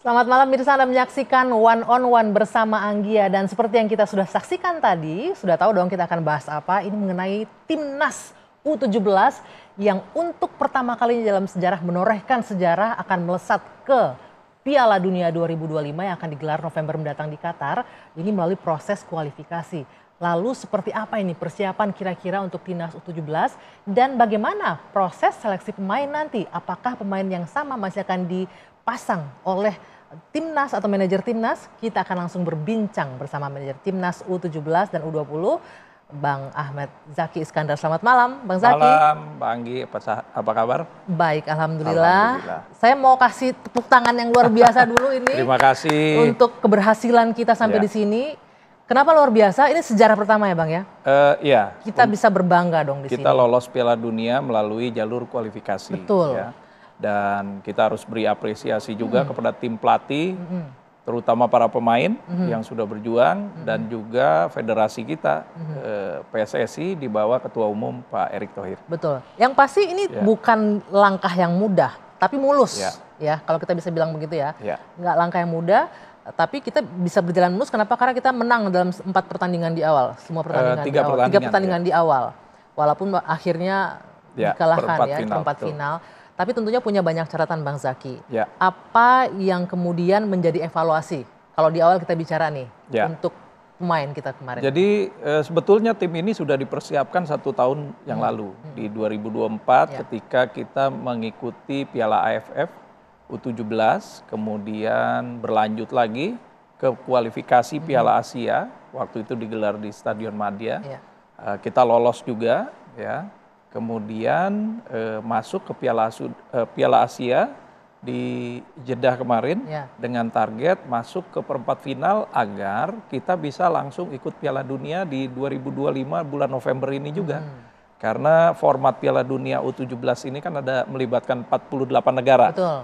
Selamat malam Mirsa, Anda menyaksikan One on One bersama Anggia. Dan seperti yang kita sudah saksikan tadi, sudah tahu dong kita akan bahas apa. Ini mengenai Timnas U17 yang untuk pertama kalinya dalam sejarah menorehkan sejarah akan melesat ke Piala Dunia 2025 yang akan digelar November mendatang di Qatar. Ini melalui proses kualifikasi. Lalu seperti apa ini persiapan kira-kira untuk Timnas U17 dan bagaimana proses seleksi pemain nanti? Apakah pemain yang sama masih akan dipasang oleh Timnas atau manajer Timnas? Kita akan langsung berbincang bersama manajer Timnas U17 dan U20, Bang Ahmad Zaki Iskandar. Selamat malam, Bang Zaki. Malam, Bang Anggi. Apa kabar? Baik, Alhamdulillah. Saya mau kasih tepuk tangan yang luar biasa dulu ini. Terima kasih. Untuk keberhasilan kita sampai di sini. Kenapa luar biasa? Ini sejarah pertama ya, Bang ya? Iya. Kita bisa berbangga dong di sini. Kita lolos Piala Dunia melalui jalur kualifikasi. Betul. Ya. Dan kita harus beri apresiasi juga kepada tim pelatih, terutama para pemain yang sudah berjuang, dan juga federasi kita, PSSI di bawah Ketua Umum Pak Erick Thohir. Betul. Yang pasti ini bukan langkah yang mudah, tapi mulus. Ya, kalau kita bisa bilang begitu ya. Nggak langkah yang mudah, tapi kita bisa berjalan mulus. Kenapa? Karena kita menang dalam 4 pertandingan di awal. Semua pertandingan di awal. 3 pertandingan di awal. Walaupun akhirnya dikalahkan ya, perempat final. Tapi tentunya punya banyak catatan Bang Zaki. Apa yang kemudian menjadi evaluasi? Kalau di awal kita bicara nih untuk pemain kita kemarin. Jadi sebetulnya tim ini sudah dipersiapkan 1 tahun yang lalu. Di 2024 ketika kita mengikuti Piala AFF U17. Kemudian berlanjut lagi ke kualifikasi Piala Asia. Waktu itu digelar di Stadion Madia. Kita lolos juga ya. Kemudian masuk ke Piala Asia di Jeddah kemarin dengan target masuk ke perempat final agar kita bisa langsung ikut Piala Dunia di 2025 bulan November ini juga. Karena format Piala Dunia U17 ini kan ada melibatkan 48 negara. Betul.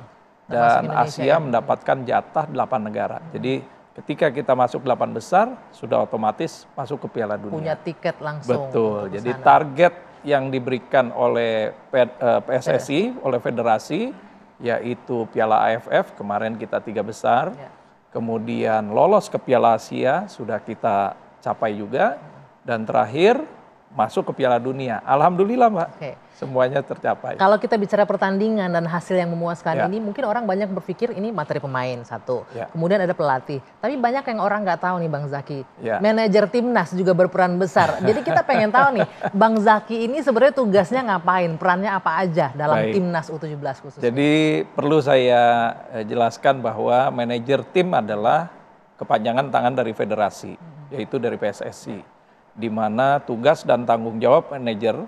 Dan Asia mendapatkan jatah 8 negara. Jadi ketika kita masuk 8 besar sudah otomatis masuk ke Piala Dunia. Punya tiket langsung. Betul. Jadi target yang diberikan oleh PSSI, oleh federasi, yaitu Piala AFF, kemarin kita 3 besar, kemudian lolos ke Piala Asia, sudah kita capai juga, dan terakhir masuk ke Piala Dunia. Alhamdulillah Mbak, semuanya tercapai. Kalau kita bicara pertandingan dan hasil yang memuaskan ini, mungkin orang banyak berpikir ini materi pemain satu, kemudian ada pelatih. Tapi banyak yang orang nggak tahu nih Bang Zaki, manajer Timnas juga berperan besar. Jadi kita pengen tahu nih, Bang Zaki ini sebenarnya tugasnya ngapain, perannya apa aja dalam Timnas U17 khususnya. Jadi perlu saya jelaskan bahwa manajer tim adalah kepanjangan tangan dari federasi, yaitu dari PSSI. Di mana tugas dan tanggung jawab manajer,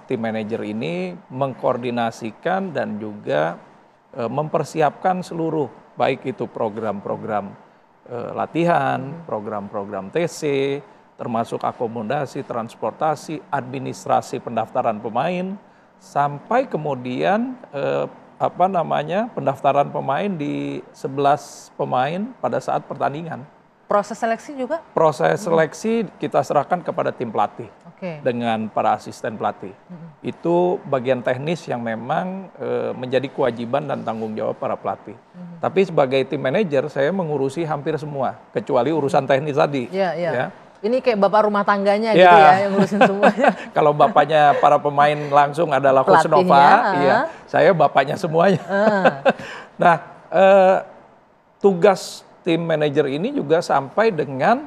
tim manajer ini mengkoordinasikan dan juga mempersiapkan seluruh, baik itu program-program latihan, program-program TC, termasuk akomodasi, transportasi, administrasi pendaftaran pemain, sampai kemudian pendaftaran pemain di 11 pemain pada saat pertandingan. Proses seleksi juga? Proses seleksi kita serahkan kepada tim pelatih dengan para asisten pelatih. Itu bagian teknis yang memang menjadi kewajiban dan tanggung jawab para pelatih. Tapi sebagai tim manajer saya mengurusi hampir semua, kecuali urusan teknis tadi. Ya. Ini kayak bapak rumah tangganya gitu ya yang ngurusin semuanya. Kalau bapaknya para pemain langsung adalah Coach Nova, saya bapaknya semuanya. Nah, tugas tim manajer ini juga sampai dengan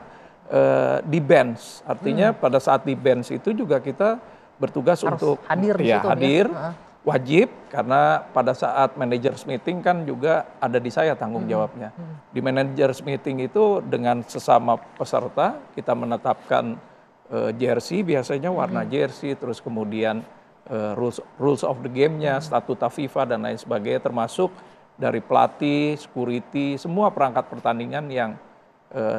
di bench. Artinya pada saat di bench itu juga kita bertugas harus untuk hadir, wajib, karena pada saat managers meeting kan juga ada di saya tanggung jawabnya. Di managers meeting itu dengan sesama peserta kita menetapkan jersey, biasanya warna jersey, terus kemudian rules of the game-nya, statuta FIFA dan lain sebagainya, termasuk dari pelatih, security, semua perangkat pertandingan yang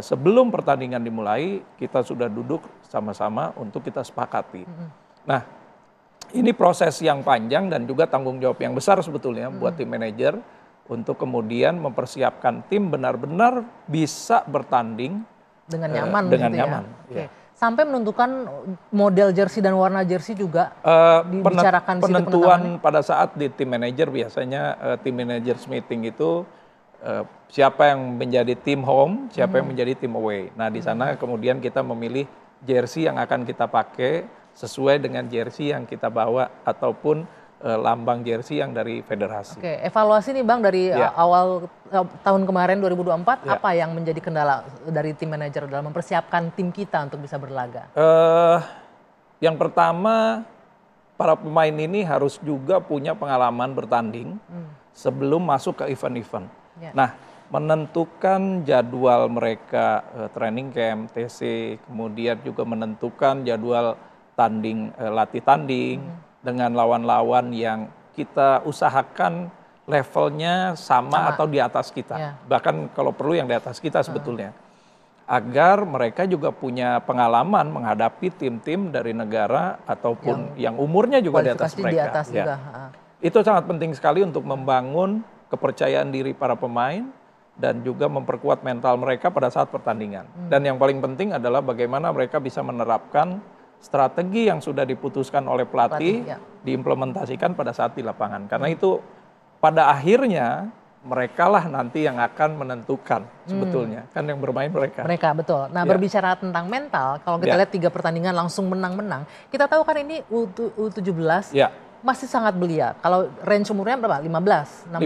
sebelum pertandingan dimulai kita sudah duduk sama-sama untuk kita sepakati. Nah, ini proses yang panjang dan juga tanggung jawab yang besar sebetulnya buat tim manajer untuk kemudian mempersiapkan tim benar-benar bisa bertanding dengan nyaman. Dengan nyaman. Sampai menentukan model jersey dan warna jersey juga dibicarakan. Penentuan pada saat di tim manajer biasanya tim managers meeting itu siapa yang menjadi tim home, siapa yang menjadi tim away. Nah di sana kemudian kita memilih jersey yang akan kita pakai sesuai dengan jersey yang kita bawa ataupun lambang jersey yang dari federasi. Oke, evaluasi nih Bang dari awal tahun kemarin 2024, apa yang menjadi kendala dari tim manajer dalam mempersiapkan tim kita untuk bisa berlaga? Yang pertama, para pemain ini harus juga punya pengalaman bertanding sebelum masuk ke event-event. Nah, menentukan jadwal mereka training camp, TC, kemudian juga menentukan jadwal latih tanding dengan lawan-lawan yang kita usahakan levelnya sama atau di atas kita. Bahkan kalau perlu yang di atas kita sebetulnya. Agar mereka juga punya pengalaman menghadapi tim-tim dari negara ataupun yang umurnya juga di atas mereka. Di atas juga. Itu sangat penting sekali untuk membangun kepercayaan diri para pemain dan juga memperkuat mental mereka pada saat pertandingan. Dan yang paling penting adalah bagaimana mereka bisa menerapkan strategi yang sudah diputuskan oleh pelatih diimplementasikan pada saat di lapangan. Karena itu pada akhirnya mereka lah nanti yang akan menentukan sebetulnya. Kan yang bermain mereka. Mereka, betul. Nah berbicara tentang mental, kalau kita lihat 3 pertandingan langsung menang-menang, kita tahu kan ini U17 masih sangat belia. Kalau range umurnya berapa? 15, 16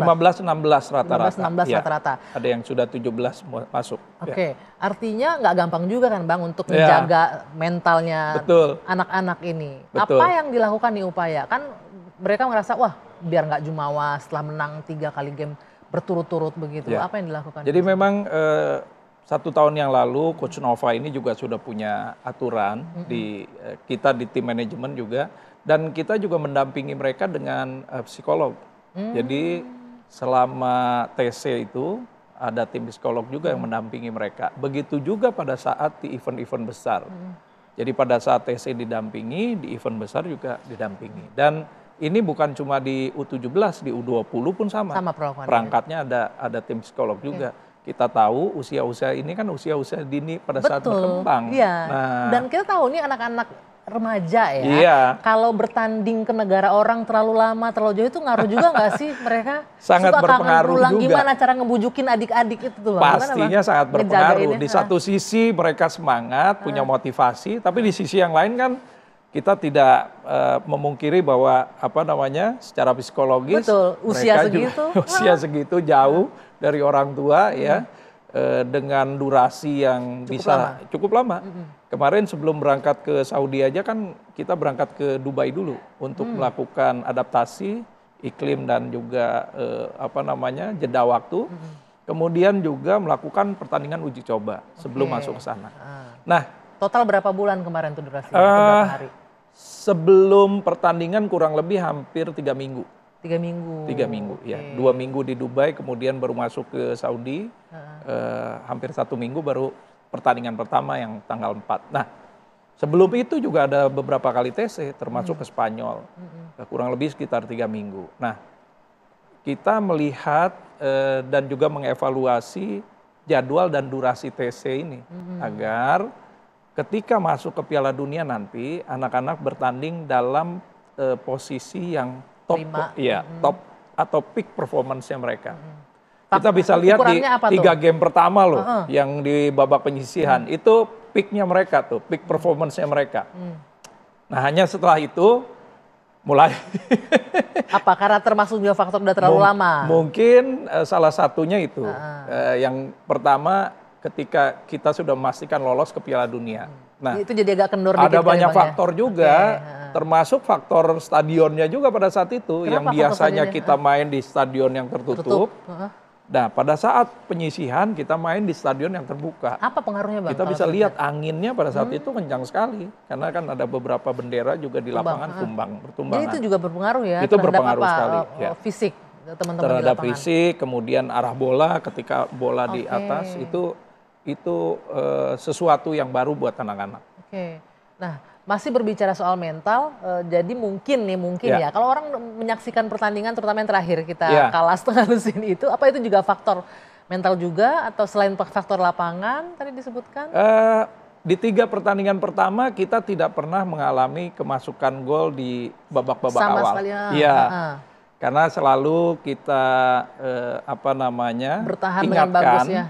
rata-rata. 16 rata-rata. Ada yang sudah 17 masuk. Oke, artinya nggak gampang juga kan Bang untuk menjaga mentalnya anak-anak ini. Betul. Apa yang dilakukan nih upaya? Kan mereka merasa, wah biar nggak jumawa setelah menang 3 kali game berturut-turut begitu. Apa yang dilakukan? Jadi memang 1 tahun yang lalu Coach Nova ini juga sudah punya aturan kita di tim manajemen juga. Dan kita juga mendampingi mereka dengan psikolog. Jadi selama TC itu ada tim psikolog juga yang mendampingi mereka. Begitu juga pada saat di event-event besar. Jadi pada saat TC didampingi, di event besar juga didampingi. Dan ini bukan cuma di U17, di U20 pun sama. Perangkatnya ada tim psikolog juga. Kita tahu usia-usia ini kan usia-usia dini pada saat berkembang. Nah, dan kita tahu nih anak-anak remaja ya, kalau bertanding ke negara orang terlalu lama, terlalu jauh itu ngaruh juga nggak sih mereka? Sangat berpengaruh juga. Gimana cara ngebujukin adik-adik itu tuh? Pastinya sangat berpengaruh. Di satu sisi mereka semangat, punya motivasi, tapi di sisi yang lain kan kita tidak memungkiri bahwa secara psikologis usia segitu jauh dari orang tua ya. Dengan durasi yang cukup lama. Kemarin sebelum berangkat ke Saudi aja kan kita berangkat ke Dubai dulu untuk melakukan adaptasi iklim dan juga jeda waktu. Kemudian juga melakukan pertandingan uji coba sebelum masuk ke sana. Nah, total berapa bulan kemarin tuh durasinya? Berapa hari? Sebelum pertandingan kurang lebih hampir 3 minggu. 3 minggu. 3 minggu, ya. 2 minggu di Dubai, kemudian baru masuk ke Saudi. Hampir 1 minggu baru pertandingan pertama yang tanggal 4. Nah, sebelum itu juga ada beberapa kali TC, termasuk ke Spanyol. Kurang lebih sekitar 3 minggu. Nah, kita melihat dan juga mengevaluasi jadwal dan durasi TC ini. Agar ketika masuk ke Piala Dunia nanti, anak-anak bertanding dalam posisi yang top, top atau peak performance-nya mereka. Kita bisa lihat di 3 game pertama loh, yang di babak penyisihan, itu peak-nya mereka tuh, peak performance-nya mereka. Nah hanya setelah itu, mulai. Apa, karena termasuk juga faktor udah terlalu lama? Mungkin salah satunya itu. Yang pertama, ketika kita sudah memastikan lolos ke Piala Dunia. Nah, itu jadi agak kendor dikit. Ada banyak faktor juga, termasuk faktor stadionnya juga pada saat itu. Yang biasanya kita main di stadion yang tertutup. Nah, pada saat penyisihan kita main di stadion yang terbuka. Apa pengaruhnya Bang? Kita bisa lihat anginnya pada saat itu kencang sekali. Karena kan ada beberapa bendera juga di lapangan bertumbangan. Jadi itu juga berpengaruh ya? Itu berpengaruh sekali. Fisik teman-teman di terhadap lapangan. fisik, kemudian arah bola ketika bola di atas, itu sesuatu yang baru buat anak-anak. Nah, masih berbicara soal mental, jadi mungkin ya, kalau orang menyaksikan pertandingan terutama yang terakhir kita kalah setengah lusin itu, apa itu juga faktor mental juga atau selain faktor lapangan tadi disebutkan? Di 3 pertandingan pertama kita tidak pernah mengalami kemasukan gol di babak-babak awal. Sama sekali. Karena selalu kita bertahan ingatkan dengan bagus ya.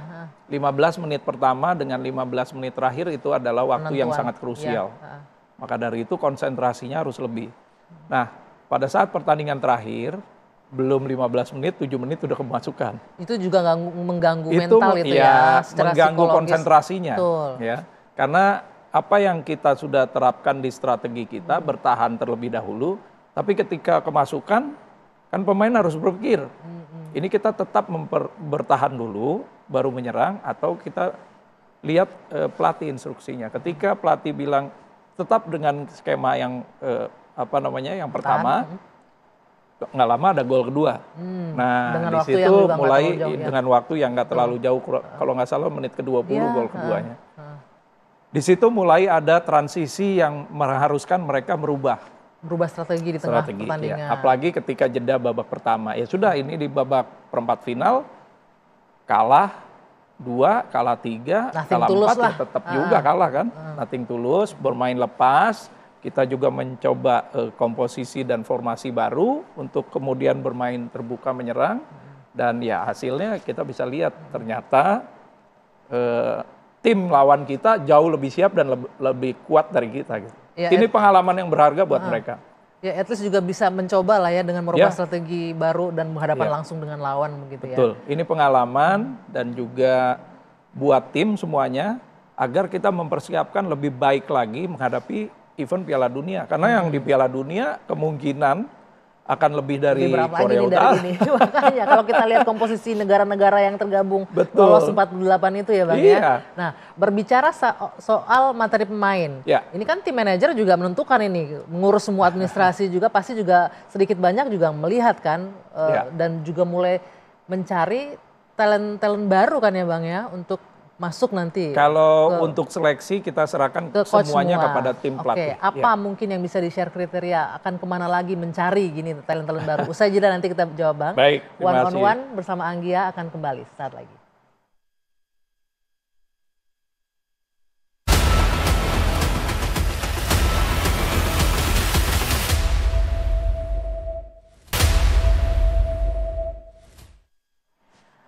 15 menit pertama dengan 15 menit terakhir itu adalah waktu yang sangat krusial. Ya. Maka dari itu konsentrasinya harus lebih. Nah, pada saat pertandingan terakhir, belum 15 menit, 7 menit udah kemasukan. Itu juga mengganggu mental itu ya, secara mengganggu konsentrasinya. Betul. Ya, karena apa yang kita sudah terapkan di strategi kita, bertahan terlebih dahulu, tapi ketika kemasukan, kan pemain harus berpikir, ini kita tetap bertahan dulu, baru menyerang, atau kita lihat pelatih instruksinya. Ketika pelatih bilang tetap dengan skema yang yang pertama, nggak lama ada gol kedua. Nah, di situ mulai dengan waktu yang nggak terlalu jauh, kalau nggak salah menit ke-20 gol keduanya. Di situ mulai ada transisi yang mengharuskan mereka merubah strategi di tengah pertandingan. Ya. Apalagi ketika jeda babak pertama. Ya sudah, ini di babak perempat final kalah 2, kalah 3, kalah 4 ya tetap juga kalah kan. Nothing tulus, bermain lepas. Kita juga mencoba komposisi dan formasi baru untuk kemudian bermain terbuka menyerang. Dan ya hasilnya kita bisa lihat ternyata tim lawan kita jauh lebih siap dan lebih kuat dari kita gitu. Ya, ini pengalaman yang berharga buat mereka. Ya, at least juga bisa mencoba lah ya dengan merubah strategi baru dan menghadapan langsung dengan lawan begitu ya. Betul. Ini pengalaman dan juga buat tim semuanya agar kita mempersiapkan lebih baik lagi menghadapi event Piala Dunia. Karena yang di Piala Dunia kemungkinan akan lebih dari Korea Utara. Makanya kalau kita lihat komposisi negara-negara yang tergabung lolos 48 itu ya Bang ya. Nah, berbicara soal materi pemain. Ini kan tim manajer juga menentukan ini, mengurus semua administrasi juga pasti juga sedikit banyak juga melihat kan dan juga mulai mencari talent baru kan ya Bang ya untuk masuk nanti. Kalau untuk seleksi kita serahkan semuanya kepada tim pelatih. Apa mungkin yang bisa di-share kriteria akan kemana lagi mencari gini talent-talent baru? Usai jeda nanti kita jawab Bang. Baik, One on One bersama Anggia akan kembali saat lagi.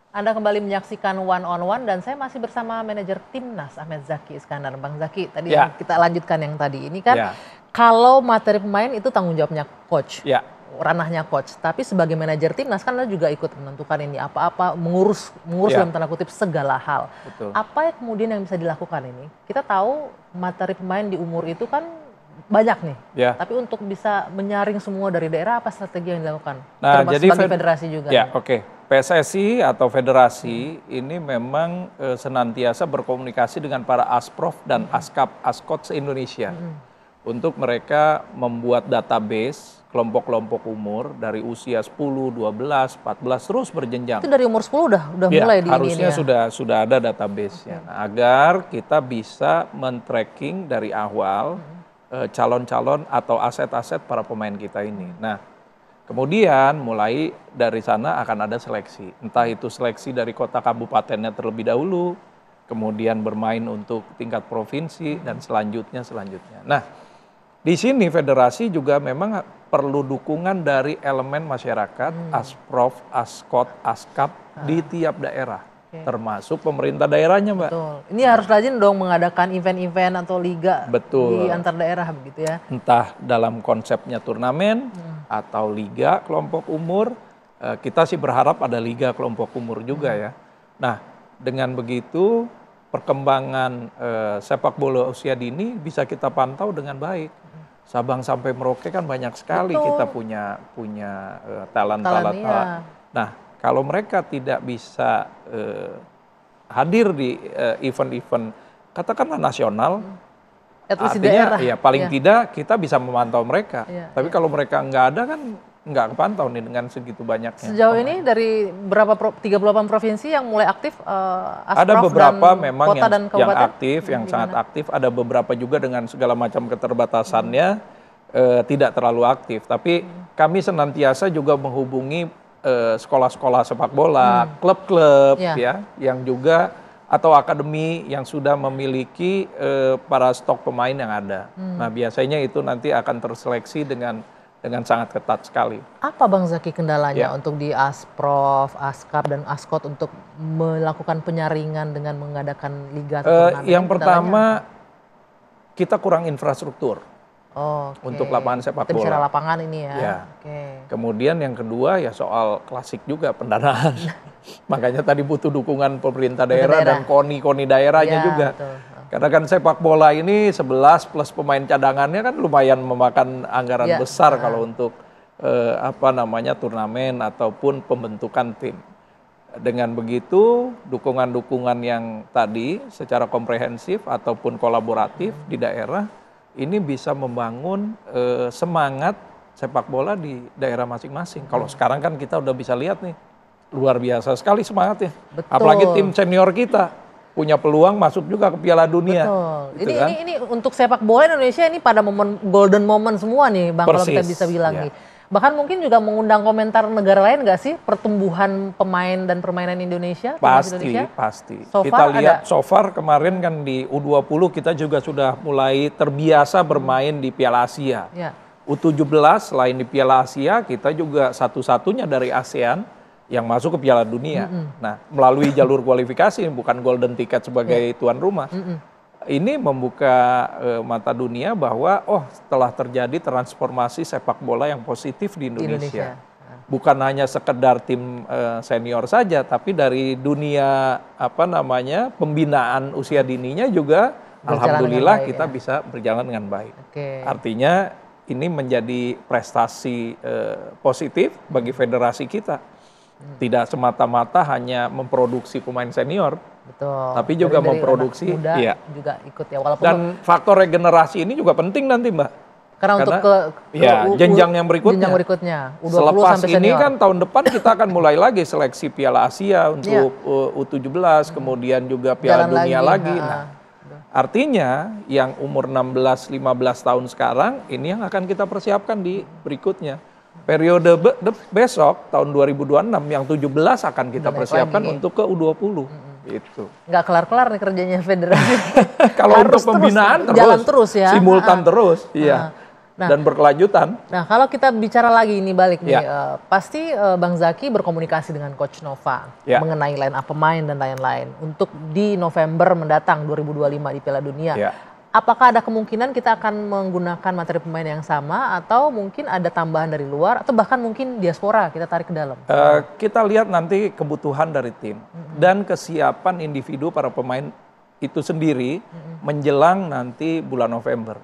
Anda kembali menyaksikan One on One dan saya masih bersama manajer Timnas Ahmed Zaki Iskandar. Bang Zaki, tadi kita lanjutkan yang tadi. Ini kan kalau materi pemain itu tanggung jawabnya coach, ranahnya coach. Tapi sebagai manajer Timnas kan Anda juga ikut menentukan ini apa-apa, mengurus dalam tanda kutip segala hal. Betul. Apa yang kemudian yang bisa dilakukan ini? Kita tahu materi pemain di umur itu kan banyak nih. Tapi untuk bisa menyaring semua dari daerah, apa strategi yang dilakukan? Nah, termasuk jadi sebagai federasi juga. PSSI atau federasi ini memang senantiasa berkomunikasi dengan para asprof dan askot se-Indonesia untuk mereka membuat database kelompok-kelompok umur dari usia 10, 12, 14 terus berjenjang. Itu dari umur 10 udah mulai di harusnya sudah ada database-nya. Agar kita bisa men-tracking dari awal calon-calon atau aset-aset para pemain kita ini. Nah, kemudian mulai dari sana akan ada seleksi. Entah itu seleksi dari kota kabupatennya terlebih dahulu, kemudian bermain untuk tingkat provinsi, dan selanjutnya. Nah, di sini federasi juga memang perlu dukungan dari elemen masyarakat, asprof, askot, askap di tiap daerah. Termasuk pemerintah daerahnya Mbak. Betul. Ini harus rajin dong mengadakan event-event atau liga di antar daerah begitu ya. Entah dalam konsepnya turnamen atau liga kelompok umur, kita sih berharap ada liga kelompok umur juga ya. Nah, dengan begitu perkembangan sepak bola usia dini bisa kita pantau dengan baik. Sabang sampai Merauke kan banyak sekali kita punya talent. Nah, kalau mereka tidak bisa hadir di event-event katakanlah nasional, artinya paling tidak kita bisa memantau mereka. Tapi kalau mereka nggak ada kan nggak kepantau nih dengan segitu banyaknya. Sejauh ini dari berapa 38 provinsi yang mulai aktif ada beberapa memang yang aktif, yang sangat aktif. Ada beberapa juga dengan segala macam keterbatasannya tidak terlalu aktif. Tapi kami senantiasa juga menghubungi sekolah-sekolah sepak bola, klub-klub yang juga atau akademi yang sudah memiliki para stok pemain yang ada. Nah, biasanya itu nanti akan terseleksi dengan dengan sangat ketat sekali. Apa Bang Zaky kendalanya untuk di Asprof, Askap dan Askot untuk melakukan penyaringan dengan mengadakan liga atau turnamen? Yang pertama kita kurang infrastruktur untuk lapangan sepak bola. Kita bicara lapangan ini ya. Kemudian yang kedua ya soal klasik juga pendanaan. Makanya tadi butuh dukungan pemerintah daerah dan koni daerahnya juga. Betul. Karena kan sepak bola ini 11 plus pemain cadangannya kan lumayan memakan anggaran besar kalau untuk turnamen ataupun pembentukan tim. Dengan begitu dukungan-dukungan yang tadi secara komprehensif ataupun kolaboratif di daerah ini bisa membangun semangat sepak bola di daerah masing-masing. Kalau sekarang kan kita udah bisa lihat nih luar biasa sekali semangatnya. Betul. Apalagi tim senior kita punya peluang masuk juga ke Piala Dunia. Betul. Gitu ini untuk sepak bola Indonesia ini pada momen golden moment semua nih Bang, kalau kita bisa bilang nih. Bahkan mungkin juga mengundang komentar negara lain nggak sih pertumbuhan pemain dan permainan Indonesia? Pasti. Kita lihat so far kemarin kan di U20 kita juga sudah mulai terbiasa bermain di Piala Asia. U17 selain di Piala Asia kita juga satu-satunya dari ASEAN yang masuk ke Piala Dunia. Nah, melalui jalur kualifikasi, bukan golden ticket sebagai tuan rumah. Ini membuka mata dunia bahwa setelah terjadi transformasi sepak bola yang positif di Indonesia. Bukan hanya sekedar tim senior saja, tapi dari dunia pembinaan usia dininya juga alhamdulillah kita bisa berjalan dengan baik. Artinya ini menjadi prestasi positif bagi federasi kita. Tidak semata-mata hanya memproduksi pemain senior, tapi juga memproduksi muda juga ikut ya. Walaupun dan faktor regenerasi ini juga penting nanti Mbak. Karena untuk jenjang yang berikutnya. U20 Selepas sampai ini senior. kan tahun depan kita akan mulai lagi seleksi Piala Asia untuk U17, kemudian juga Piala Dunia lagi. Nah, artinya yang umur 16-15 tahun sekarang ini yang akan kita persiapkan di berikutnya. Periode besok tahun 2026 yang 17 akan kita persiapkan untuk ke U20. Gitu. Nggak kelar-kelar nih kerjanya federasi. Kalau untuk pembinaan jalan terus ya. Simultan terus, dan berkelanjutan. Nah, kalau kita bicara lagi ini balik nih, pasti Bang Zaky berkomunikasi dengan Coach Nova mengenai line up pemain dan lain-lain untuk di November mendatang 2025 di Piala Dunia. Apakah ada kemungkinan kita akan menggunakan materi pemain yang sama atau mungkin ada tambahan dari luar atau bahkan mungkin diaspora kita tarik ke dalam? Kita lihat nanti kebutuhan dari tim dan kesiapan individu para pemain itu sendiri menjelang nanti bulan November.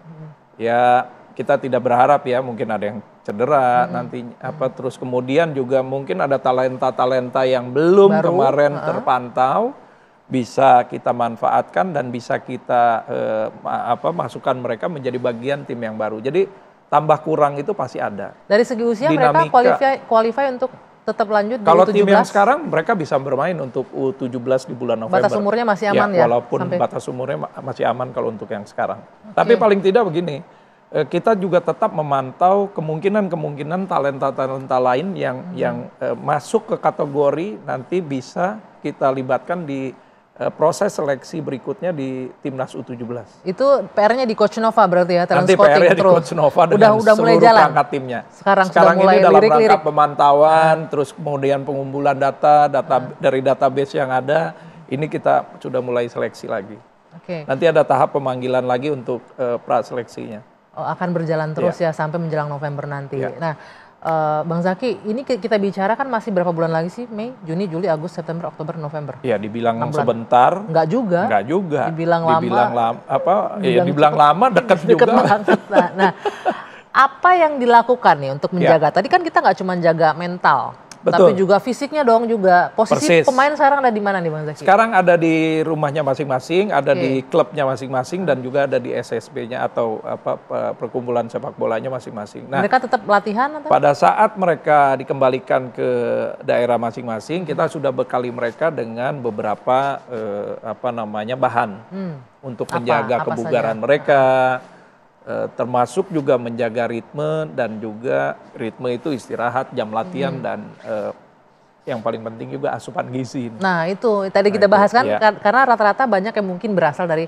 Ya kita tidak berharap ya mungkin ada yang cedera nanti terus kemudian juga mungkin ada talenta-talenta yang belum kemarin terpantau. Bisa kita manfaatkan dan bisa kita masukkan mereka menjadi bagian tim yang baru. Jadi tambah kurang itu pasti ada. Dari segi usia mereka qualify untuk tetap lanjut di Kalau U17? tim yang sekarang mereka bisa bermain untuk U17 di bulan November. Batas umurnya masih aman ya? Walaupun batas umurnya masih aman kalau untuk yang sekarang. Tapi paling tidak begini, kita juga tetap memantau kemungkinan talenta-talenta lain yang masuk ke kategori nanti bisa kita libatkan di proses seleksi berikutnya di Timnas U17. Itu PR-nya di Coach Nova berarti ya? Nanti PR-nya di Coach Nova dengan mulai seluruh jalan. perangkat timnya. Sekarang ini dalam rangka pemantauan, terus kemudian pengumpulan data dari database yang ada, ini kita sudah mulai seleksi lagi. Nanti ada tahap pemanggilan lagi untuk praseleksinya. Akan berjalan terus ya sampai menjelang November nanti. Nah, Bang Zaky, ini kita bicara kan masih berapa bulan lagi sih? Mei, Juni, Juli, Agustus, September, Oktober, November. Iya, dibilang sebentar. Enggak juga. Dibilang lama, dekat juga. Banget. Nah, apa yang dilakukan nih untuk menjaga? Tadi kan kita nggak cuma jaga mental, tapi juga fisiknya dong juga. Posisi pemain sekarang ada di mana nih Bang Zaky? Sekarang ada di rumahnya masing-masing, ada di klubnya masing-masing dan juga ada di SSB-nya atau perkumpulan sepak bolanya masing-masing. Nah, mereka tetap latihan atau? Pada saat mereka dikembalikan ke daerah masing-masing, kita sudah bekali mereka dengan beberapa bahan untuk menjaga kebugaran mereka. Termasuk juga menjaga ritme dan juga ritme itu istirahat, jam latihan dan yang paling penting juga asupan gizi. Nah itu tadi kita bahas kan karena rata-rata banyak yang mungkin berasal dari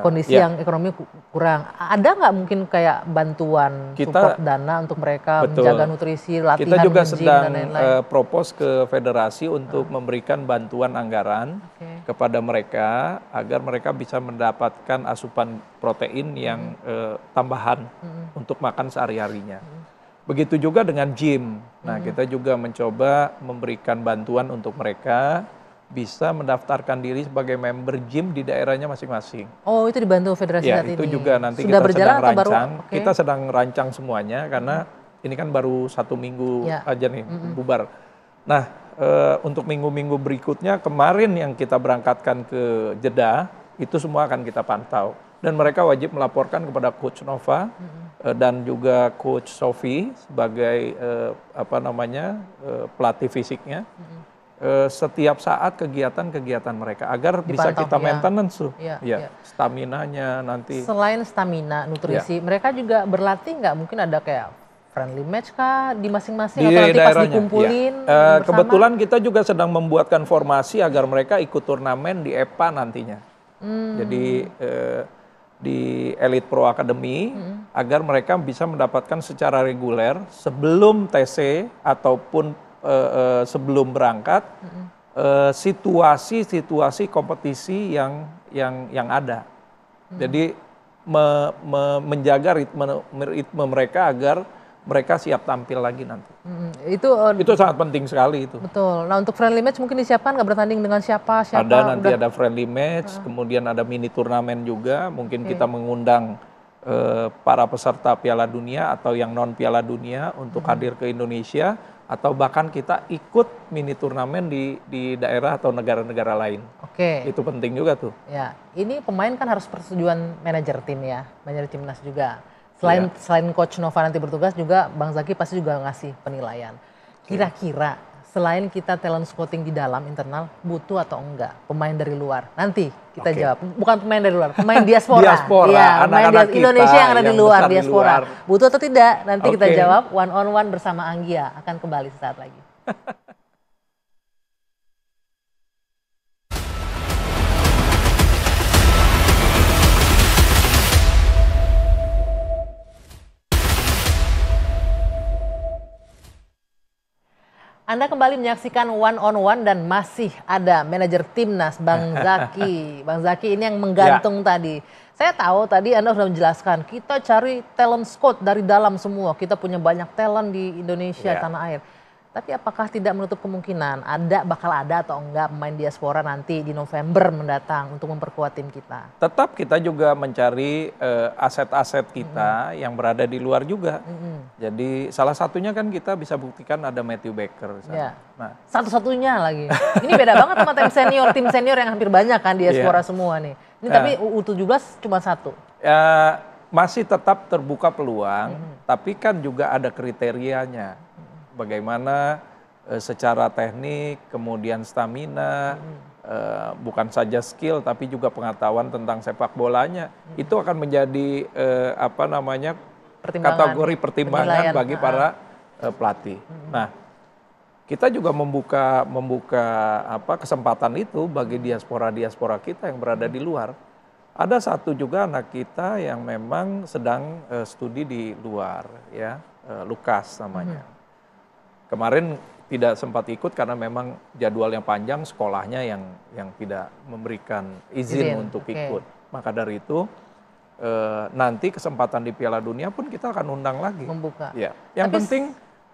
kondisi yang ekonomi kurang. Ada nggak mungkin kayak bantuan support dana untuk mereka menjaga nutrisi, latihan, kita juga sedang dan lain-lain. propose ke federasi untuk memberikan bantuan anggaran kepada mereka agar mereka bisa mendapatkan asupan protein yang tambahan untuk makan sehari-harinya. Begitu juga dengan gym. Nah, kita juga mencoba memberikan bantuan untuk mereka bisa mendaftarkan diri sebagai member gym di daerahnya masing-masing. Oh, itu dibantu federasi saat ini? Itu juga nanti sudah kita berjalan sedang rancang. Baru? Kita sedang rancang semuanya karena ini kan baru 1 minggu aja nih bubar. Nah, untuk minggu-minggu berikutnya kemarin yang kita berangkatkan ke Jeddah, itu semua akan kita pantau. Dan mereka wajib melaporkan kepada Coach Nova dan juga Coach Sofi sebagai pelatih fisiknya. Setiap saat kegiatan-kegiatan mereka agar bisa kita maintenance stamina-nya nanti. Selain stamina, nutrisi, mereka juga berlatih nggak? Mungkin ada kayak friendly match kah di masing-masing atau nanti pas dikumpulin bersama? Kebetulan kita juga sedang membuatkan formasi agar mereka ikut turnamen di EPA nantinya. Jadi di Elite Pro Academy agar mereka bisa mendapatkan secara reguler sebelum TC ataupun sebelum berangkat situasi kompetisi yang ada. Jadi menjaga ritme mereka agar mereka siap tampil lagi nanti. Itu sangat penting sekali itu. Betul. Nah, untuk friendly match mungkin disiapkan nggak bertanding dengan siapa? Nanti ada friendly match, kemudian ada mini turnamen juga. Mungkin kita mengundang para peserta Piala Dunia atau yang non Piala Dunia untuk hadir ke Indonesia. Atau bahkan kita ikut mini turnamen di daerah atau negara-negara lain. Itu penting juga tuh. Ya, ini pemain kan harus persetujuan manajer tim ya, manajer timnas juga. Selain Coach Nova nanti bertugas juga Bang Zaki pasti juga ngasih penilaian. Kira-kira selain kita talent scouting di dalam internal, butuh atau enggak pemain dari luar? Nanti kita jawab. Bukan pemain dari luar, pemain diaspora. Ya, anak-anak Indonesia yang ada di luar, diaspora. Butuh atau tidak? Nanti kita jawab one on one bersama Anggia. Akan kembali sesaat lagi. Anda kembali menyaksikan One on One dan masih ada manajer timnas Bang Zaki. Bang Zaki ini yang menggantung tadi. Saya tahu tadi Anda sudah menjelaskan kita cari talent scout dari dalam semua. Kita punya banyak talent di Indonesia, tanah air. Tapi apakah tidak menutup kemungkinan bakal ada atau enggak pemain diaspora nanti di November mendatang untuk memperkuat tim kita? Tetap kita juga mencari aset-aset kita yang berada di luar juga. Jadi salah satunya kan kita bisa buktikan ada Matthew Baker. Nah, satu-satunya lagi. Ini beda banget sama tim senior yang hampir banyak kan diaspora semua nih. Ini tapi U17 cuma satu. Masih tetap terbuka peluang, tapi kan juga ada kriterianya. Bagaimana secara teknik, kemudian stamina, bukan saja skill tapi juga pengetahuan tentang sepak bolanya, itu akan menjadi kategori pertimbangan bagi para pelatih. Nah, kita juga membuka kesempatan itu bagi diaspora kita yang berada di luar. Ada satu juga anak kita yang memang sedang studi di luar, ya, Lukas namanya. Kemarin tidak sempat ikut karena memang jadwal yang panjang, sekolahnya yang tidak memberikan izin untuk ikut. Maka dari itu nanti kesempatan di Piala Dunia pun kita akan undang lagi. Membuka. Ya. Yang penting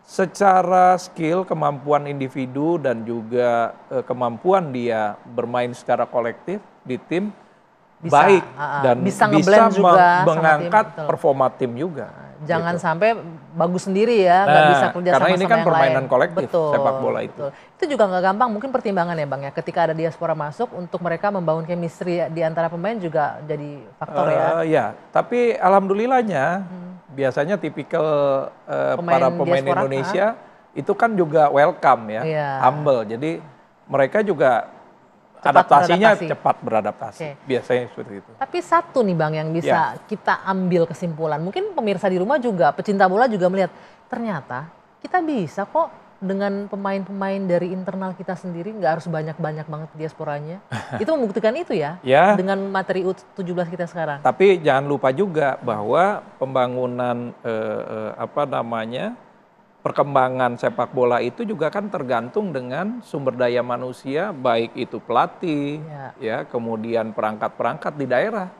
secara skill, kemampuan individu dan juga kemampuan dia bermain secara kolektif di tim baik dan bisa mengangkat performa tim juga. Jangan sampai bagus sendiri ya, nggak bisa kerja sama-sama yang lain. Karena ini kan permainan kolektif, sepak bola itu. Itu juga nggak gampang, mungkin pertimbangan ya Bang ya. Ketika ada diaspora masuk, untuk mereka membangun chemistry di antara pemain juga jadi faktor ya. Ya, tapi alhamdulillahnya biasanya tipikal para pemain Indonesia itu kan juga welcome ya, humble. Jadi mereka juga adaptasinya cepat beradaptasi. Biasanya seperti itu. Tapi satu nih Bang yang bisa kita ambil kesimpulan. Mungkin pemirsa di rumah juga, pecinta bola juga melihat ternyata kita bisa kok dengan pemain-pemain dari internal kita sendiri, nggak harus banyak-banyak banget diasporanya. Itu membuktikan itu ya, dengan materi U17 kita sekarang. Tapi jangan lupa juga bahwa pembangunan perkembangan sepak bola itu juga kan tergantung dengan sumber daya manusia, baik itu pelatih, ya kemudian perangkat-perangkat di daerah.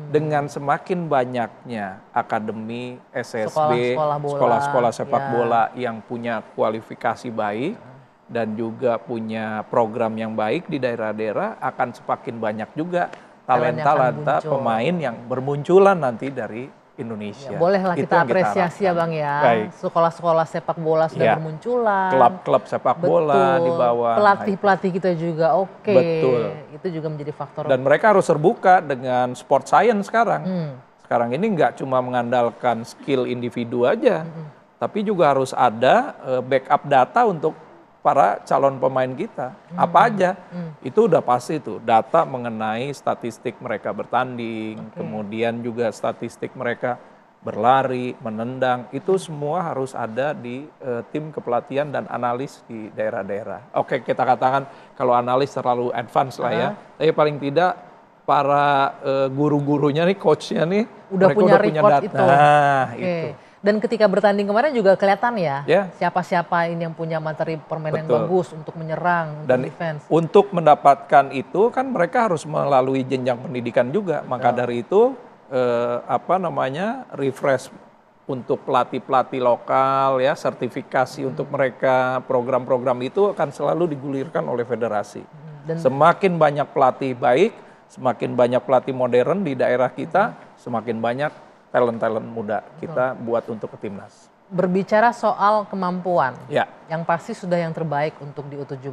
Dengan semakin banyaknya akademi, SSB, sekolah-sekolah sepak bola yang punya kualifikasi baik dan juga punya program yang baik di daerah-daerah, akan semakin banyak juga talenta pemain yang bermunculan nanti dari Indonesia. Ya, bolehlah kita apresiasi ya Bang ya. Sekolah-sekolah sepak bola sudah bermunculan. Klub-klub sepak bola di bawah. Pelatih-pelatih kita juga oke. Betul. Itu juga menjadi faktor. Dan mereka harus terbuka dengan sport science sekarang. Sekarang ini nggak cuma mengandalkan skill individu aja. Tapi juga harus ada backup data untuk para calon pemain kita. Apa aja? Itu udah pasti tuh, data mengenai statistik mereka bertanding, kemudian juga statistik mereka berlari, menendang, itu semua harus ada di tim kepelatihan dan analis di daerah-daerah. Oke, kita katakan kalau analis terlalu advance lah ya, tapi paling tidak para guru-gurunya nih, coachnya nih, udah punya data. Itu. Nah, itu. Dan ketika bertanding kemarin juga kelihatan ya, siapa-siapa ini yang punya materi permainan yang bagus untuk menyerang, dan untuk defense. Untuk mendapatkan itu kan mereka harus melalui jenjang pendidikan juga. Maka dari itu refresh untuk pelatih-pelatih lokal ya, sertifikasi untuk mereka, program-program itu akan selalu digulirkan oleh federasi. Semakin banyak pelatih baik, semakin banyak pelatih modern di daerah kita, semakin banyak talent-talent muda kita buat untuk ke timnas. Berbicara soal kemampuan, yang pasti sudah yang terbaik untuk di U17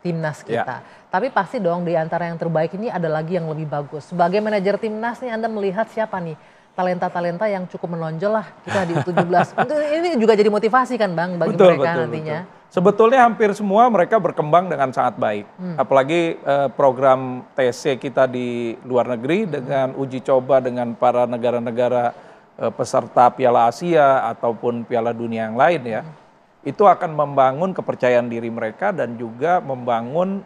timnas kita. Tapi pasti dong di antara yang terbaik ini ada lagi yang lebih bagus. Sebagai manajer timnas nih Anda melihat siapa nih talenta-talenta yang cukup menonjol lah kita di U17. Ini juga jadi motivasi kan Bang bagi mereka nantinya. Betul. Sebetulnya hampir semua mereka berkembang dengan sangat baik. Apalagi program TC kita di luar negeri dengan uji coba dengan para negara-negara peserta Piala Asia ataupun Piala Dunia yang lain ya. Itu akan membangun kepercayaan diri mereka dan juga membangun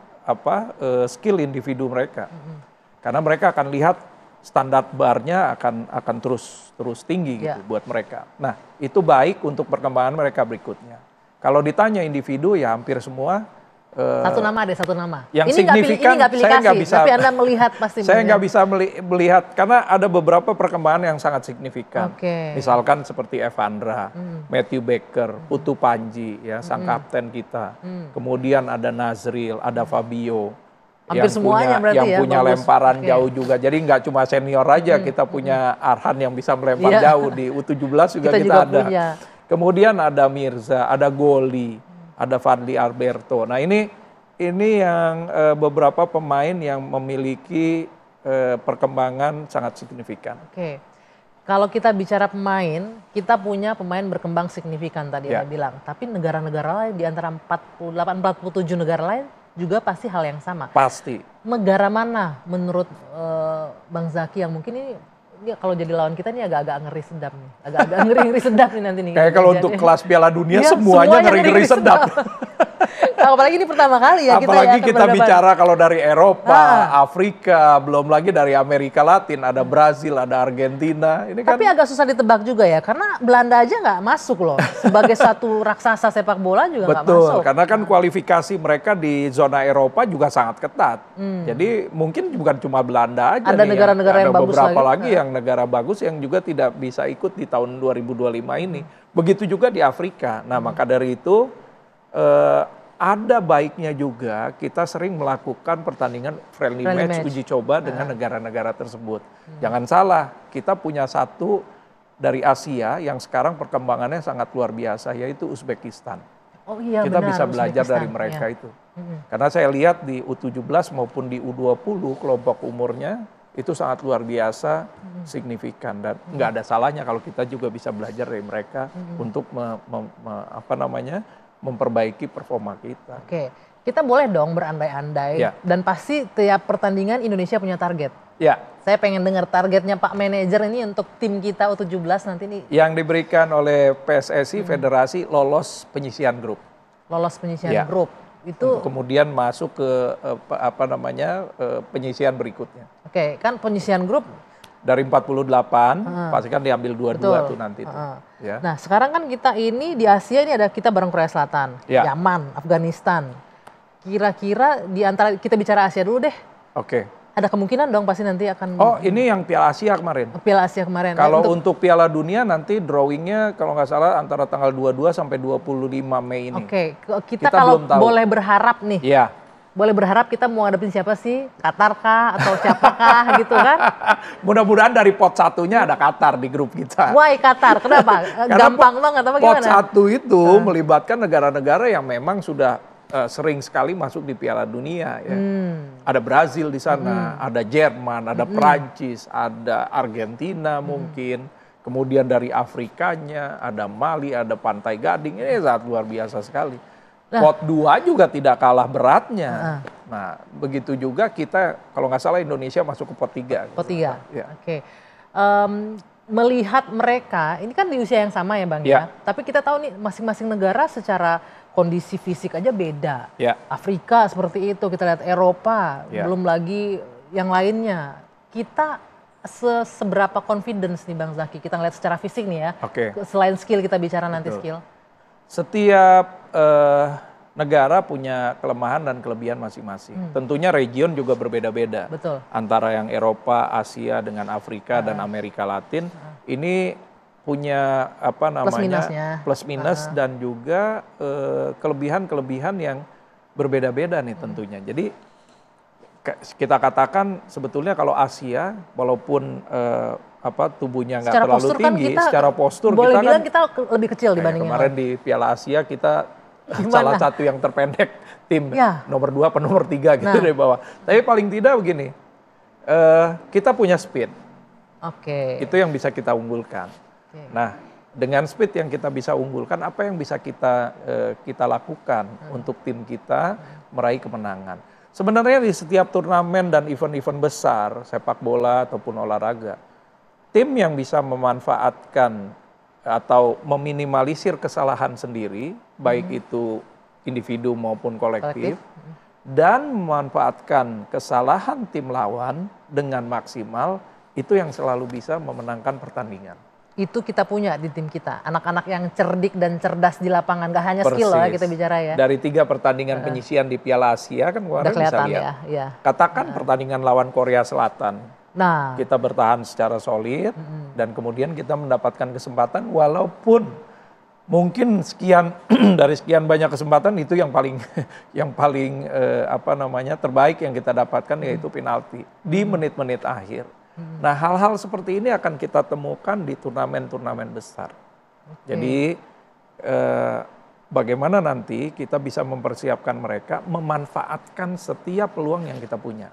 skill individu mereka. Karena mereka akan lihat standar barnya akan terus tinggi gitu buat mereka. Nah, itu baik untuk perkembangan mereka berikutnya. Kalau ditanya individu ya hampir semua. Satu nama. Yang ini signifikan saya nggak bisa. Tapi Anda melihat pasti. Saya nggak bisa melihat karena ada beberapa perkembangan yang sangat signifikan. Misalkan seperti Evandra, Matthew Baker, Putu Panji ya sang kapten kita. Kemudian ada Nazril, ada Fabio. Hampir semuanya berarti yang punya lemparan jauh juga. Jadi nggak cuma senior aja, kita punya Arhan yang bisa melempar jauh di U17 juga kita ada. Punya. Kemudian ada Mirza, ada Goli, ada Fadli Alberto. Nah ini yang beberapa pemain yang memiliki perkembangan sangat signifikan. Kalau kita bicara pemain, kita punya pemain berkembang signifikan tadi Anda bilang. Tapi negara-negara lain di antara 47 negara lain juga pasti hal yang sama. Pasti. Negara mana menurut Bang Zaki yang mungkin ini kalau jadi lawan kita nih agak-agak ngeri sedap nih. Agak-agak ngeri sedap nih nanti nih. Kayak kalau untuk kelas Piala Dunia semuanya ngeri sedap. Apalagi ini pertama kali ya. Apalagi kita bicara kalau dari Eropa, Afrika, belum lagi dari Amerika Latin, ada Brazil, ada Argentina. Ini kan. Tapi agak susah ditebak juga ya, karena Belanda aja nggak masuk loh. Sebagai satu raksasa sepak bola juga nggak masuk. Betul, karena kan kualifikasi mereka di zona Eropa juga sangat ketat. Jadi mungkin bukan cuma Belanda aja. Ada negara-negara yang bagus beberapa lagi yang negara bagus yang juga tidak bisa ikut di tahun 2025 ini. Begitu juga di Afrika. Nah maka dari itu ada baiknya juga kita sering melakukan pertandingan friendly match uji coba dengan negara-negara tersebut. Jangan salah, kita punya satu dari Asia yang sekarang perkembangannya sangat luar biasa, yaitu Uzbekistan. Oh iya, kita benar, bisa belajar dari mereka itu. Karena saya lihat di U17 maupun di U20 kelompok umurnya itu sangat luar biasa, signifikan, dan nggak ada salahnya kalau kita juga bisa belajar dari mereka untuk memperbaiki performa kita. Oke, kita boleh dong berandai-andai dan pasti tiap pertandingan Indonesia punya target. Ya. Saya pengen dengar targetnya Pak Manajer ini untuk tim kita U17 nanti nih. Yang diberikan oleh PSSI Federasi lolos penyisian grup. lolos penyisian grup. Itu untuk kemudian masuk ke penyisian berikutnya. Oke, kan penyisian grup dari 48 pasti kan diambil 22 tuh nanti tuh. Ya. Nah, sekarang kan kita ini di Asia ini ada kita bareng Korea Selatan, Yaman, Afghanistan. Kira-kira di antara kita bicara Asia dulu deh. Oke. Ada kemungkinan dong pasti nanti akan. Oh, ini yang Piala Asia kemarin. Piala Asia kemarin. Kalau untuk Piala Dunia nanti drawingnya kalau nggak salah antara tanggal 22 sampai 25 Mei ini. Oke, kita kalau boleh berharap nih. Iya. Boleh berharap kita mau ngadepin siapa sih? Qatar kah atau siapakah gitu kan? Mudah-mudahan dari pot satunya ada Qatar di grup kita. Why Qatar? Kenapa? Gampang banget apa gimana? Pot satu itu melibatkan negara-negara yang memang sudah sering sekali masuk di Piala Dunia. Ya. Ada Brazil di sana, ada Jerman, ada Prancis, ada Argentina mungkin. Kemudian dari Afrikanya, ada Mali, ada Pantai Gading. Ini sangat luar biasa sekali. Pot 2 juga tidak kalah beratnya. Nah, begitu juga kita, kalau nggak salah Indonesia masuk ke pot 3. Pot 3, ya. Oke. Melihat mereka, ini kan di usia yang sama ya Bang ya. Tapi kita tahu nih masing-masing negara secara kondisi fisik aja beda. Afrika seperti itu, kita lihat Eropa, belum lagi yang lainnya. Kita seberapa confidence nih Bang Zaky, kita ngeliat secara fisik nih ya. Selain skill kita bicara nanti skill. Setiap negara punya kelemahan dan kelebihan masing-masing. Tentunya region juga berbeda-beda. Antara yang Eropa, Asia dengan Afrika dan Amerika Latin ini punya plus minus dan juga kelebihan-kelebihan yang berbeda-beda nih tentunya. Jadi kita katakan sebetulnya kalau Asia walaupun tubuhnya nggak terlalu tinggi, kan secara postur boleh bilang kita lebih kecil dibandingin. Kemarin di Piala Asia kita salah satu yang terpendek tim nomor 2 atau nomor 3 gitu dari bawah. Tapi paling tidak begini, kita punya speed. Itu yang bisa kita unggulkan. Nah, dengan speed yang kita bisa unggulkan, apa yang bisa kita lakukan untuk tim kita meraih kemenangan. Sebenarnya di setiap turnamen dan event-event besar, sepak bola ataupun olahraga, tim yang bisa memanfaatkan atau meminimalisir kesalahan sendiri, baik itu individu maupun kolektif, dan memanfaatkan kesalahan tim lawan dengan maksimal, itu yang selalu bisa memenangkan pertandingan. Itu kita punya di tim kita, anak-anak yang cerdik dan cerdas di lapangan, gak hanya skill lah kita bicara ya. Dari 3 pertandingan penyisian di Piala Asia kan kemarin bisa lihat. Katakan pertandingan lawan Korea Selatan, kita bertahan secara solid dan kemudian kita mendapatkan kesempatan walaupun mungkin dari sekian banyak kesempatan itu yang paling terbaik yang kita dapatkan yaitu penalti di menit-menit akhir. Nah, hal-hal seperti ini akan kita temukan di turnamen-turnamen besar. Jadi bagaimana nanti kita bisa mempersiapkan mereka memanfaatkan setiap peluang yang kita punya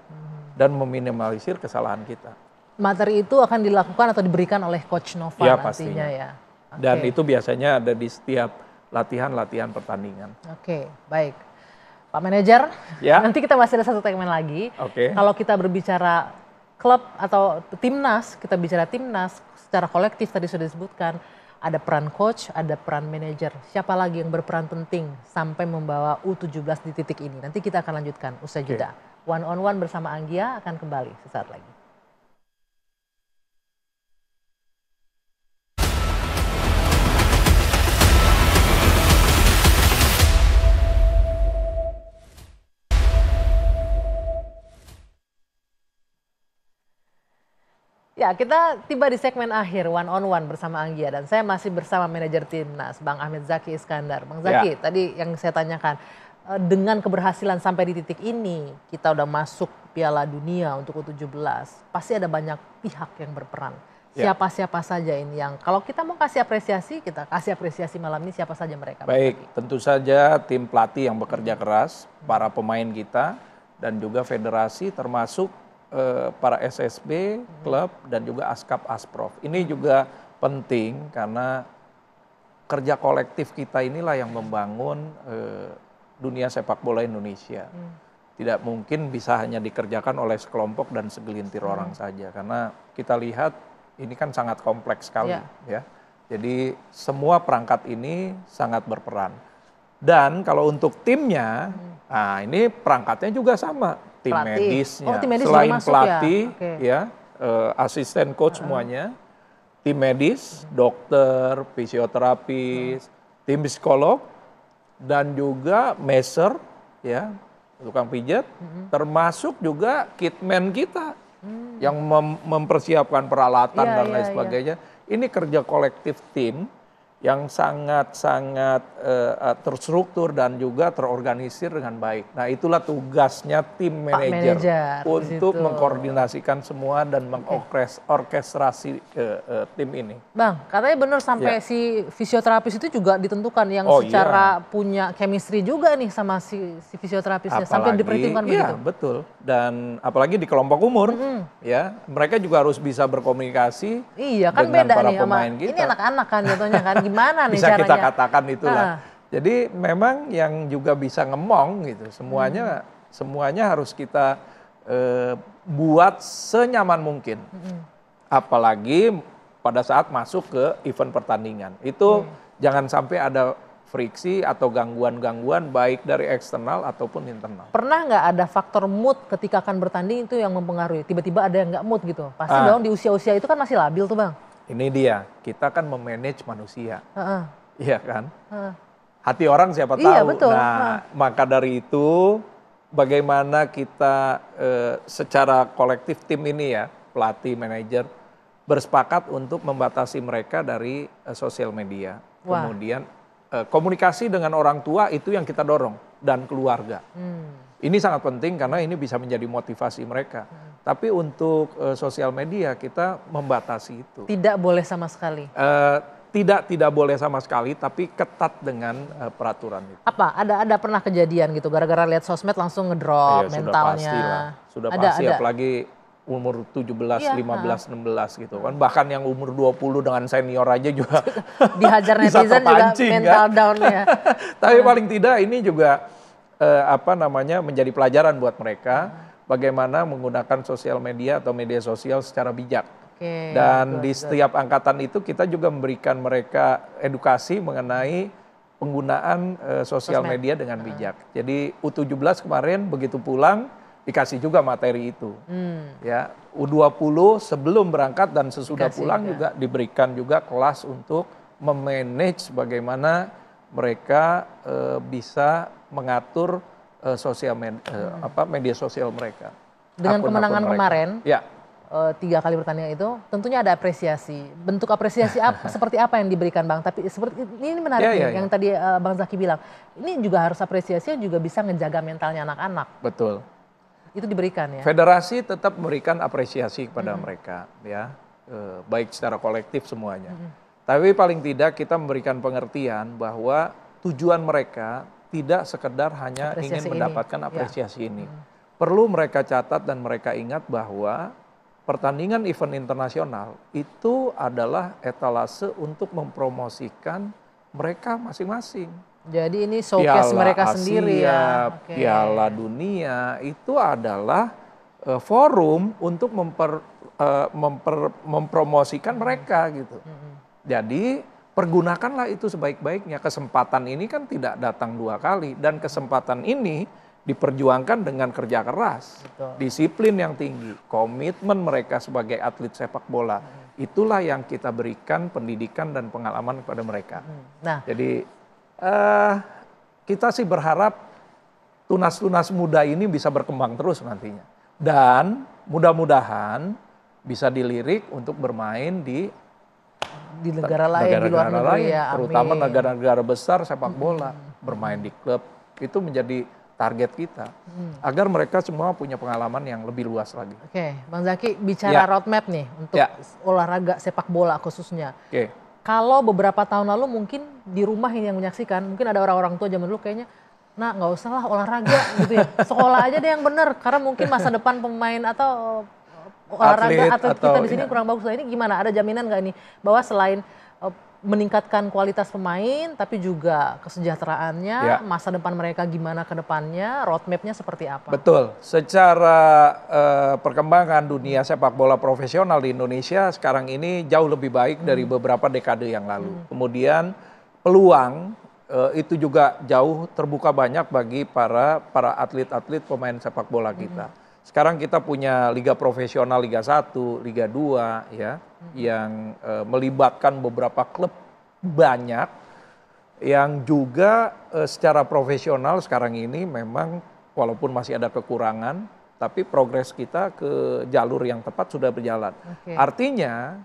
dan meminimalisir kesalahan kita. Materi itu akan dilakukan atau diberikan oleh Coach Nova nantinya ya. Dan itu biasanya ada di setiap latihan-latihan pertandingan. Baik. Pak Manajer, nanti kita masih ada satu segmen lagi. Kalau kita berbicara klub atau timnas, kita bicara timnas secara kolektif tadi sudah disebutkan, ada peran coach, ada peran manajer. Siapa lagi yang berperan penting sampai membawa U17 di titik ini? Nanti kita akan lanjutkan usai jeda. One on one bersama Anggia akan kembali sesaat lagi. Ya, kita tiba di segmen akhir one on one bersama Anggia dan saya masih bersama manajer timnas Bang Ahmed Zaky Iskandar. Bang Zaky, tadi yang saya tanyakan, dengan keberhasilan sampai di titik ini, kita udah masuk Piala Dunia untuk U17, pasti ada banyak pihak yang berperan. Siapa-siapa saja ini yang kalau kita mau kasih apresiasi, kita kasih apresiasi malam ini siapa saja mereka. Baik, tentu saja tim pelatih yang bekerja keras, para pemain kita dan juga federasi termasuk para SSB, klub, dan juga Askap Asprof. Ini juga penting karena kerja kolektif kita inilah yang membangun dunia sepak bola Indonesia. Tidak mungkin bisa hanya dikerjakan oleh sekelompok dan segelintir orang saja. Karena kita lihat ini kan sangat kompleks sekali. Ya. Jadi semua perangkat ini sangat berperan. Dan kalau untuk timnya, nah ini perangkatnya juga sama, tim medisnya. Tim medis selain masuk pelatih, asisten coach semuanya, tim medis, dokter, fisioterapis, tim psikolog, dan juga meser, ya, tukang pijat, termasuk juga kitman kita yang mempersiapkan peralatan dan lain sebagainya. Ini kerja kolektif tim yang sangat-sangat terstruktur dan juga terorganisir dengan baik. Nah, itulah tugasnya tim manajer untuk mengkoordinasikan semua dan mengorkestrasi tim ini. Bang, katanya benar sampai si fisioterapis itu juga ditentukan yang secara punya chemistry juga nih sama si fisioterapisnya, sampai diperhitungkan begitu. Iya, betul. Dan apalagi di kelompok umur, ya, mereka juga harus bisa berkomunikasi. Iya, kan dengan beda para nih sama kita. Ini anak-anak kan jatuhnya kan. Gimana nih bisa caranya? Kita katakan itulah. Jadi memang yang juga bisa ngemong gitu, semuanya harus kita buat senyaman mungkin. Apalagi pada saat masuk ke event pertandingan. Itu jangan sampai ada friksi atau gangguan-gangguan baik dari eksternal ataupun internal. Pernah nggak ada faktor mood ketika akan bertanding itu yang mempengaruhi? Tiba-tiba ada yang nggak mood gitu. Pasti dong di usia-usia itu kan masih labil tuh Bang. Ini dia, kita kan memanage manusia. Iya kan? Hati orang siapa tahu. Iya, betul. Nah, maka dari itu bagaimana kita secara kolektif tim ini ya, pelatih, manajer, bersepakat untuk membatasi mereka dari sosial media. Kemudian komunikasi dengan orang tua itu yang kita dorong dan keluarga. Ini sangat penting karena ini bisa menjadi motivasi mereka. Tapi untuk sosial media kita membatasi itu. Tidak boleh sama sekali. Tidak boleh sama sekali, tapi ketat dengan peraturan itu. Apa? Ada pernah kejadian gitu, gara-gara lihat sosmed langsung ngedrop mentalnya? Sudah pasti, apalagi umur 17, 15, 16 gitu kan. Bahkan yang umur 20 dengan senior aja juga dihajar netizen juga mental down-nya. Tapi paling tidak ini juga menjadi pelajaran buat mereka bagaimana menggunakan sosial media atau media sosial secara bijak. Dan di setiap angkatan itu kita juga memberikan mereka edukasi mengenai penggunaan sosial media dengan bijak. Jadi U17 kemarin begitu pulang dikasih juga materi itu. Ya, U20 sebelum berangkat dan sesudah pulang juga diberikan juga kelas untuk memanage bagaimana mereka bisa mengatur media sosial mereka. Dengan kemenangan kemarin, 3 kali pertandingan itu, tentunya ada apresiasi. Bentuk apresiasi seperti apa yang diberikan Bang? Tapi seperti ini menarik yang tadi Bang Zaki bilang. Ini juga harus apresiasi juga bisa menjaga mentalnya anak-anak. Betul. Itu diberikan ya. Federasi tetap memberikan apresiasi kepada mereka, ya, baik secara kolektif semuanya. Tapi paling tidak kita memberikan pengertian bahwa tujuan mereka tidak sekedar hanya ingin mendapatkan apresiasi ini. Perlu mereka catat dan mereka ingat bahwa pertandingan event internasional itu adalah etalase untuk mempromosikan mereka masing-masing. Jadi ini showcase mereka sendiri ya. Piala Dunia itu adalah forum untuk mempromosikan mereka gitu. Jadi pergunakanlah itu sebaik-baiknya. Kesempatan ini kan tidak datang 2 kali. Dan kesempatan ini diperjuangkan dengan kerja keras. Disiplin yang tinggi. Komitmen mereka sebagai atlet sepak bola. Itulah yang kita berikan pendidikan dan pengalaman kepada mereka. Jadi kita sih berharap tunas-tunas muda ini bisa berkembang terus nantinya. Dan mudah-mudahan bisa dilirik untuk bermain di negara lain, di luar negeri ya, terutama negara-negara besar sepak bola, bermain di klub, itu menjadi target kita, agar mereka semua punya pengalaman yang lebih luas lagi. Bang Zaki, bicara roadmap nih untuk olahraga sepak bola khususnya. Kalau beberapa tahun lalu mungkin di rumah ini yang menyaksikan, mungkin ada orang-orang tua zaman dulu kayaknya, nah nggak usah lah olahraga gitu ya, sekolah aja deh yang bener, karena mungkin masa depan pemain atau olahraga atau kita di sini kurang bagus. Ini gimana? Ada jaminan nggak nih bahwa selain meningkatkan kualitas pemain, tapi juga kesejahteraannya, masa depan mereka gimana ke depannya, roadmapnya seperti apa? Betul. Secara perkembangan dunia sepak bola profesional di Indonesia sekarang ini jauh lebih baik dari beberapa dekade yang lalu. Kemudian peluang itu juga jauh terbuka banyak bagi para atlet-atlet pemain sepak bola kita. Sekarang kita punya liga profesional, Liga 1, Liga 2 ya, yang melibatkan beberapa klub banyak yang juga secara profesional sekarang ini memang walaupun masih ada kekurangan, tapi progres kita ke jalur yang tepat sudah berjalan. Artinya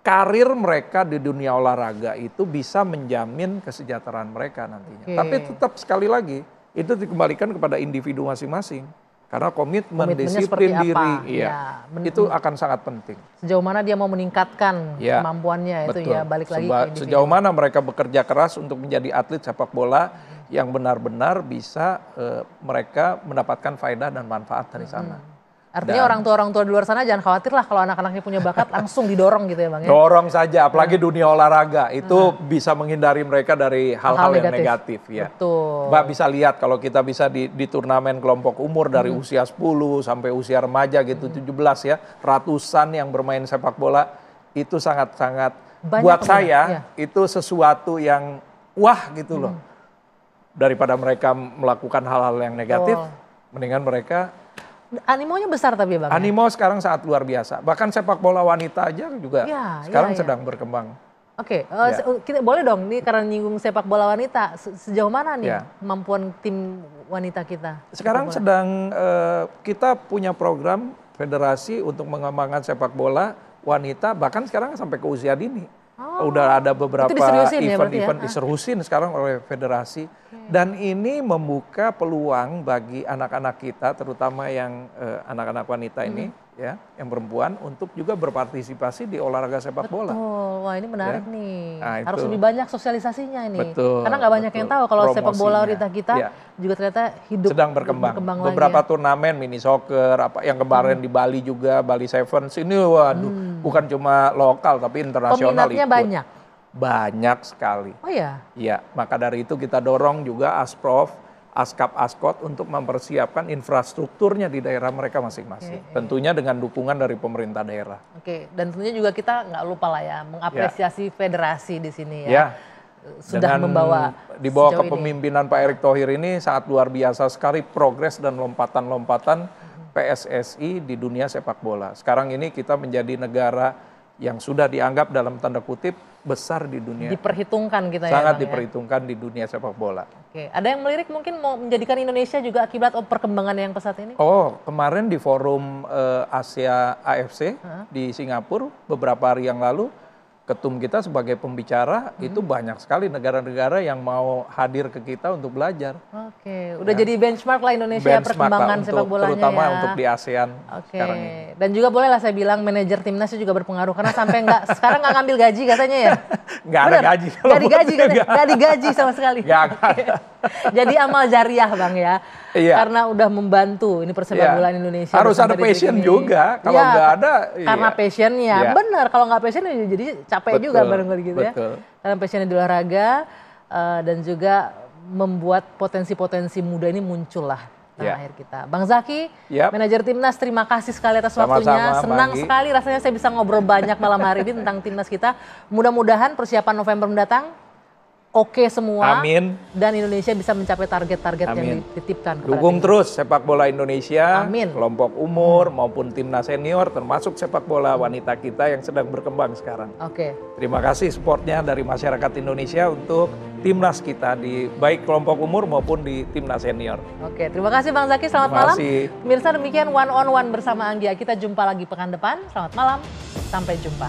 karir mereka di dunia olahraga itu bisa menjamin kesejahteraan mereka nantinya. Tapi tetap sekali lagi itu dikembalikan kepada individu masing-masing. Karena komitmen, disiplin diri, itu akan sangat penting. Sejauh mana dia mau meningkatkan kemampuannya itu ya, balik lagi ke individu. Sejauh mana mereka bekerja keras untuk menjadi atlet sepak bola yang benar-benar bisa mereka mendapatkan faedah dan manfaat dari sana. Artinya orang tua di luar sana jangan khawatir lah kalau anak-anaknya punya bakat langsung didorong gitu ya Bang ya. Dorong saja, apalagi dunia olahraga itu bisa menghindari mereka dari hal-hal yang negatif ya. Betul. Mbak bisa lihat kalau kita bisa di turnamen kelompok umur dari usia 10 sampai usia remaja gitu 17 ya, ratusan yang bermain sepak bola itu sangat-sangat buat saya itu sesuatu yang wah gitu loh. Daripada mereka melakukan hal-hal yang negatif, mendingan mereka animonya besar tapi Bang. Animo sekarang sangat luar biasa. Bahkan sepak bola wanita aja juga sekarang sedang berkembang. Kita boleh dong nih karena nyinggung sepak bola wanita. Sejauh mana nih kemampuan tim wanita kita? Sekarang sedang kita punya program federasi untuk mengembangkan sepak bola wanita bahkan sekarang sampai ke usia dini. Udah ada beberapa event-event diserusin sekarang oleh federasi. Dan ini membuka peluang bagi anak-anak kita, terutama yang anak-anak wanita ini, ya, yang perempuan, untuk juga berpartisipasi di olahraga sepak bola. Wah ini menarik nih. Nah, harus lebih banyak sosialisasinya ini. Karena nggak banyak yang tahu kalau sepak bola wanita kita juga ternyata sedang berkembang. Beberapa turnamen mini soccer, yang kemarin di Bali juga, Bali Sevens ini, waduh, bukan cuma lokal tapi internasional. Peminatnya banyak. Banyak sekali. Oh ya? Iya, maka dari itu kita dorong juga Asprof, Askap Askot untuk mempersiapkan infrastrukturnya di daerah mereka masing-masing. Tentunya dengan dukungan dari pemerintah daerah. Dan tentunya juga kita nggak lupa lah ya, mengapresiasi federasi di sini ya. Sudah di bawah kepemimpinan Pak Erick Thohir ini sangat luar biasa sekali progres dan lompatan-lompatan PSSI di dunia sepak bola. Sekarang ini kita menjadi negara yang sudah dianggap dalam tanda kutip besar di dunia. Diperhitungkan kita ya. Sangat diperhitungkan di dunia sepak bola. Ada yang melirik mungkin mau menjadikan Indonesia juga akibat perkembangan yang pesat ini? Kemarin di forum Asia AFC di Singapura beberapa hari yang lalu, ketum kita sebagai pembicara itu banyak sekali negara-negara yang mau hadir ke kita untuk belajar. Udah jadi benchmark lah Indonesia perkembangan sepak bolanya terutama ya. untuk di ASEAN sekarang ini. Dan juga boleh lah saya bilang manajer timnasnya juga berpengaruh karena sampai sekarang nggak ngambil gaji katanya ya. Nggak ada gaji. Nggak digaji sama sekali. Jadi amal jariah Bang ya. Karena udah membantu ini persepak bola Indonesia. Harus ada passion juga. Kalau nggak ada. Karena passionnya. Benar, kalau nggak passion jadi capek juga barangkali gitu ya. Karena passionnya di olahraga dan juga membuat potensi-potensi muda ini muncul lah tanah air kita. Bang Zaki, manajer Timnas, terima kasih sekali atas waktunya. Senang sekali rasanya saya bisa ngobrol banyak malam hari ini tentang Timnas kita. Mudah-mudahan persiapan November mendatang oke semua. Amin. Dan Indonesia bisa mencapai target-target yang dititipkan. Dukung terus sepak bola Indonesia, kelompok umur maupun timnas senior, termasuk sepak bola wanita kita yang sedang berkembang sekarang. Terima kasih supportnya dari masyarakat Indonesia untuk timnas kita di baik kelompok umur maupun di timnas senior. Terima kasih Bang Zaki, selamat malam. Pemirsa demikian One on One bersama Anggia. Kita jumpa lagi pekan depan. Selamat malam, sampai jumpa.